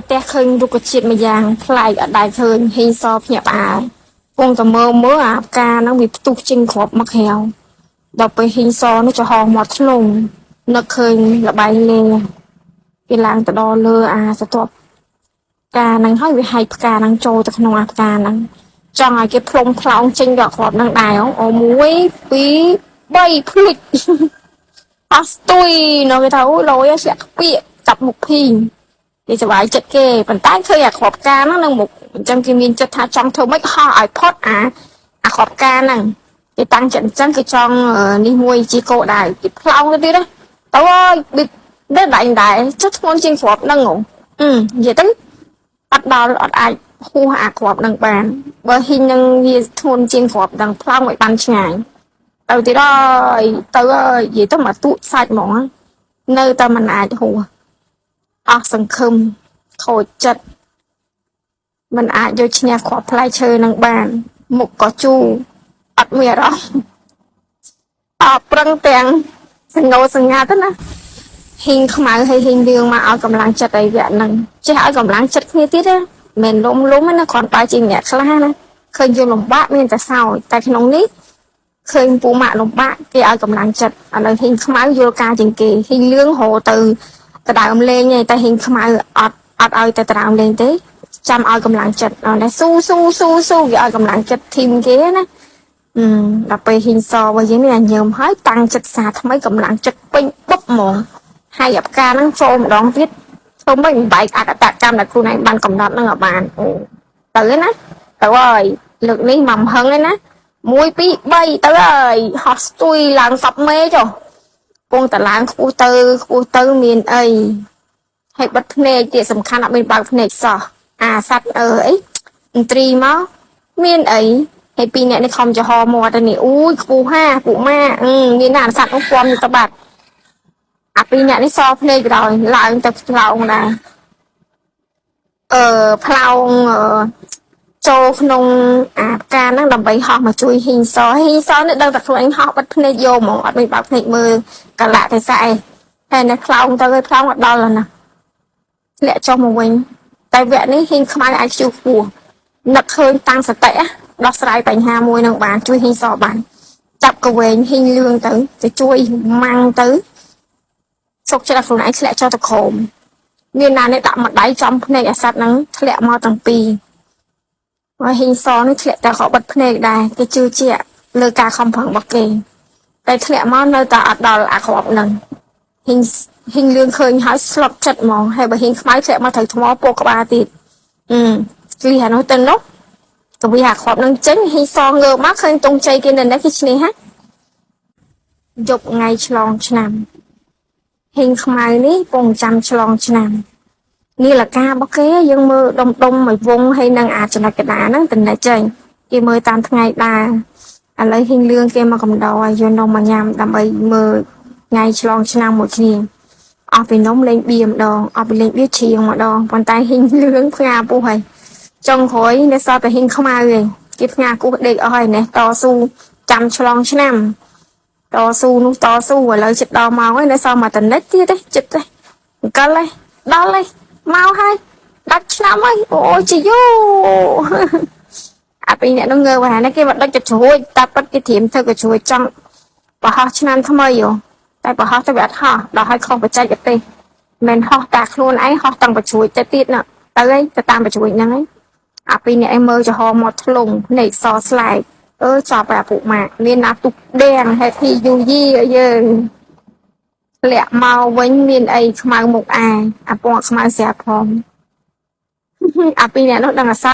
ប្រទេសឃើញរុក្ខជាតិមួយយ៉ាងប្លែកអត់ដែលឃើញហ៊ីងសភ្ញាក់ផ្អើលពងតែមើលអាផ្កាហ្នឹងវាផ្ទុះចេញគ្រាប់មកក្រៅដល់ពេលហ៊ីងសនោះចំហមកធ្លុងនឹកឃើញលបែងលេងវាឡើងទៅដល់លើអាស្ទាប់ផ្កាហ្នឹងហើយវាហែកផ្កាហ្នឹងចូលទៅក្នុងអាផ្កាហ្នឹងចង់ឲ្យគេផ្លុំផ្លោងចេញយកគ្រាប់ហ្នឹងដែរអូ1 2 3ភ្លេចអស់ស្ទុយនៅគេថាអូលយស្លាក់ខ្ពាកចាប់មុខភីងគេសុបាយចិត្តគេប៉ុន្តែឃើញអាគ្រាប់ផ្កាហ្នឹងនៅមុខអញ្ចឹងគេមានចិត្តថាចង់ធ្វើម៉េចហោះឲ្យផុតអាគ្រាប់ផ្កាហ្នឹងគេតាំងចិត្តអញ្ចឹងគេចង់នេះមួយជាគោលដៅគេផ្លោងទៅទៀតណាទៅអើយដូចដែរចុះធ្ងន់ជាងគ្រាប់ហ្នឹងនិយាយទៅអត់ដល់អត់អាចហួសអាគ្រាប់ហ្នឹងបានបើហ៊ីងនឹងវាធ្ងន់ជាងគ្រាប់ហ្នឹងផ្លោងឲ្យបានឆ្ងាយទៅទៀតហើយទៅអើយនិយាយទៅមកទូកសាច់ហ្មងនៅតែមិនអាចហួសអស់សង្ឃឹមខូចចិត្តមិនអាចយកឈ្នះគ្រាប់ផ្លែឈើនឹងបានមុខក៏ជូរអត់មានអារម្មណ៍អត់ប្រឹងទាំងសង្ងោសង្ងាទៅណាហ៊ីងខ្មៅហើយហ៊ីងលឿងមកឲ្យកម្លាំងចិត្តអីវគ្គហ្នឹងចេះឲ្យកម្លាំងចិត្តគ្នាទៀតណាមិនលំណាគ្រាន់តែជាអ្នកខ្លះណាឃើញយើងលំបាកមានតែសោយតែក្នុងនេះឃើញពូម៉ាក់លំបាកគេឲ្យកម្លាំងចិត្តឥឡូវហ៊ីងខ្មៅយល់ការជាងគេហ៊ីងលឿងរហូតទៅដើមលេងឯងតែហ៊ីងខ្មៅអត់ឲ្យទៅដើមលេងទេចាំឲ្យកម្លាំងចិត្តតែស៊ូគេឲ្យកម្លាំងចិត្តធីមគេណាដល់ពេលហ៊ីងសរបស់យើងនេះញើមហើយតាំងចិត្តសាថ្មីកម្លាំងចិត្តពេញបុកហ្មងហើយអាផ្កាហ្នឹងចូលម្ដងទៀតធ្វើមិនបែកអកតកម្មដែលខ្លួនឯងបានកំណត់ហ្នឹងឲ្យបានទៅណាទៅហើយលើកនេះមកហឹងឯណា1 2 3ទៅហើយហោះស្ទួយឡើង10មេចុះពងតឡើងខ្ពស់ទៅមានអីហើយបិទភ្នែកទៀតសំខាន់អត់មានបើកភ្នែកសោះអាសัตว์អីអន្ត្រីមកមានអីហើយពីរអ្នកនេះខំចំហមាត់ទៅនេះអូយខ្ពស់ហាពួកម៉ាមានណាសัตว์នោះពំទៅបាត់អាពីរអ្នកនេះសភ្នែកក្រោយឡើងទៅផ្លោងដែរផ្លោងចូលក្នុងអាផ្កាហ្នឹងដើម្បីហោះមកជួយហ៊ីងសនេះដឹងតែខ្លួនឯងហោះបិទភ្នែកយកហ្មងអត់មានបើកភ្នែកមើលកលៈទេសៈអីហើយនៅផ្លោងទៅឲ្យផ្លោងអត់ដល់ណាធ្លាក់ចុះមកវិញតែវគ្គនេះហ៊ីងខ្មៅអាចជួខ្ពស់នឹកឃើញតាំងសតិដោះស្រាយបញ្ហាមួយនឹងបានជួយហ៊ីងសបានចាប់កវែងហ៊ីងលឿងទៅជួយម៉ាំងទៅសុកចិត្តខ្លួនឯងធ្លាក់ចុះទៅក្រោមមានណានេះដាក់មួយដៃចំភ្នែកអាសត្វហ្នឹងធ្លាក់មកទាំងពីរហើយហ៊ីងសនេះធ្លាក់តែក៏បិទភ្នែកដែរគេជឿជាក់លើការខំប្រឹងរបស់គេតែធ្លាក់មកនៅតែអត់ដល់អាគ្រាប់ហ្នឹងហ៊ីងលឿងឃើញហើយស្លុតចិត្តហ្មងហើយបើហ៊ីងខ្មៅធ្លាក់មកត្រូវថ្មពោកក្បាលទៀតគ្លីអានោះទៅនោះក៏វាអាគ្រាប់ហ្នឹងចេញហ៊ីងសងើបមកឃើញតុងជ័យគេនៅនេះគេឈ្នះហ่ะយប់ថ្ងៃឆ្លងឆ្នាំហ៊ីងខ្មៅនេះពងចាំឆ្លងឆ្នាំនេះលការបស់គេយើងមើលដុំមួយវងហើយនឹងអាចចំណុចកដាហ្នឹងតនិចចេញគេមើលតាមថ្ងៃដែរឥឡូវហ៊ីងលឿងគេមកកំដរឲ្យយកនំមកញ៉ាំដើម្បីមើលថ្ងៃឆ្លងឆ្នាំមួយគ្នាអស់ពីនំលេងបៀម្ដងអស់ពីលេងបៀជ្រៀងម្ដងប៉ុន្តែហ៊ីងលឿងផ្ងាពុះហើយចុងក្រោយនៅសល់តែហ៊ីងខ្មៅឯងគេផ្ងាគោះដេកអស់ហើយនេះតស៊ូចាំឆ្លងឆ្នាំតស៊ូនោះតស៊ូឥឡូវចិត្តដល់មកហើយនៅសល់មកតនិចទៀតទេចិត្តទេអង្គលឯងដល់ឯងមកហើយដាច់ឆ្នាំហើយអូយជីយូអាពីអ្នកនោះងើបហ្នឹងគេមកដឹកចិត្តជ្រួយតែប៉ិតគេត្រៀមធ្វើក៏ជ្រួយចង់បោះឆ្នាំថ្មីតែបោះទៅវាអត់ហោះដល់ឲ្យខុសបច្ចេកទេសមិនហោះតែខ្លួនឯងហោះតាំងបជ្រួយទៅទៀតណាទៅឯងទៅតាមបជ្រួយហ្នឹងឯងអាពីអ្នកឯងមើលចំហមកធ្លុងភ្នែកសស្លែកចាប់អាពុកម៉ាក់មានណាទុកដេងហេតុពីយូយីយើងលាក់មកវិញមានអីខ្មៅមុខអាពងខ្មៅស្រាប់ផងអាពីអ្នកនោះដឹងអាសា